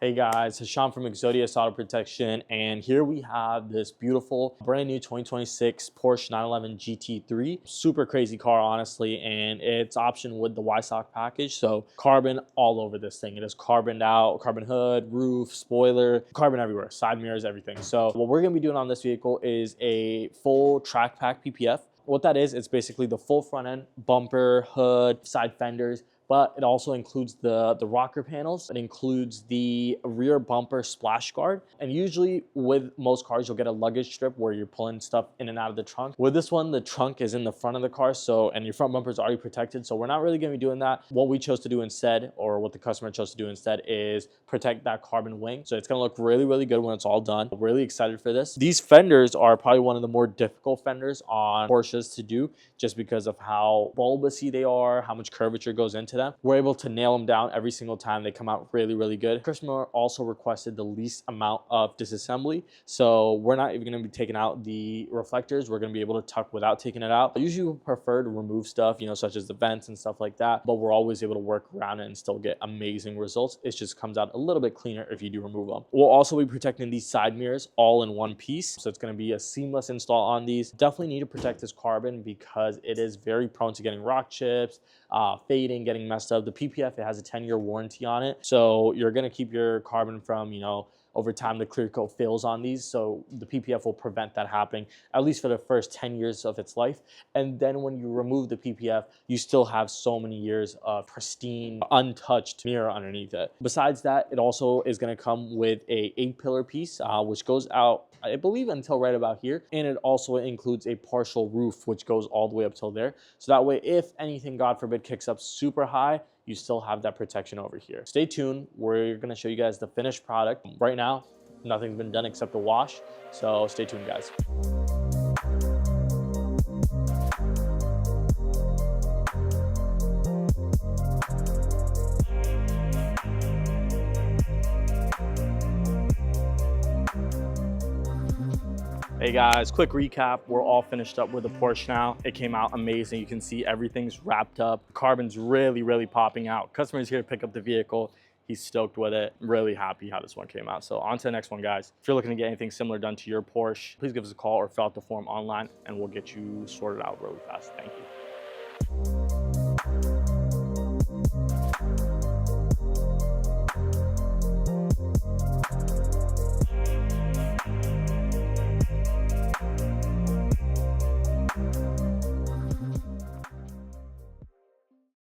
Hey guys, it's Sean from Exodius Auto Protection, and here we have this beautiful brand new 2026 Porsche 911 GT3. Super crazy car, honestly, and it's optioned with the Weissach package, so carbon all over this thing. It is carboned out, carbon hood, roof, spoiler, carbon everywhere, side mirrors, everything. So what we're gonna be doing on this vehicle is a full track pack PPF. What that is, it's basically the full front end, bumper, hood, side fenders, but it also includes the rocker panels. It includes the rear bumper splash guard. And usually with most cars, you'll get a luggage strip where you're pulling stuff in and out of the trunk. With this one, the trunk is in the front of the car, and your front bumper is already protected. So we're not really gonna be doing that. What we chose to do instead, or what the customer chose to do instead, is protect that carbon wing. So it's gonna look really, really good when it's all done. I'm really excited for this. These fenders are probably one of the more difficult fenders on Porsches to do, just because of how bulbousy they are, how much curvature goes into them. We're able to nail them down every single time. They come out really, really good. Customer also requested the least amount of disassembly, so we're not even going to be taking out the reflectors. We're going to be able to tuck without taking it out. I usually prefer to remove stuff, such as the vents and stuff like that, but we're always able to work around it and still get amazing results. It just comes out a little bit cleaner if you do remove them. We'll also be protecting these side mirrors all in one piece, so it's going to be a seamless install on these. Definitely need to protect this carbon because it is very prone to getting rock chips, fading, getting messed up. The PPF, it has a 10-year warranty on it, so you're going to keep your carbon from, over time the clear coat fails on these, so the PPF will prevent that happening, at least for the first 10 years of its life. And then when you remove the PPF, you still have so many years of pristine, untouched mirror underneath it. Besides that, it also is going to come with a 8-pillar piece, which goes out, I believe, until right about here. And it also includes a partial roof, which goes all the way up till there. So that way, if anything, God forbid, kicks up super high, you still have that protection over here. Stay tuned. We're gonna show you guys the finished product. Right now, nothing's been done except the wash. So stay tuned, guys. Hey guys, quick recap. We're all finished up with the Porsche now. It came out amazing. You can see everything's wrapped up. Carbon's really, really popping out. Customer's here to pick up the vehicle. He's stoked with it. Really happy how this one came out. So on to the next one, guys. If you're looking to get anything similar done to your Porsche, please give us a call or fill out the form online and we'll get you sorted out really fast. Thank you.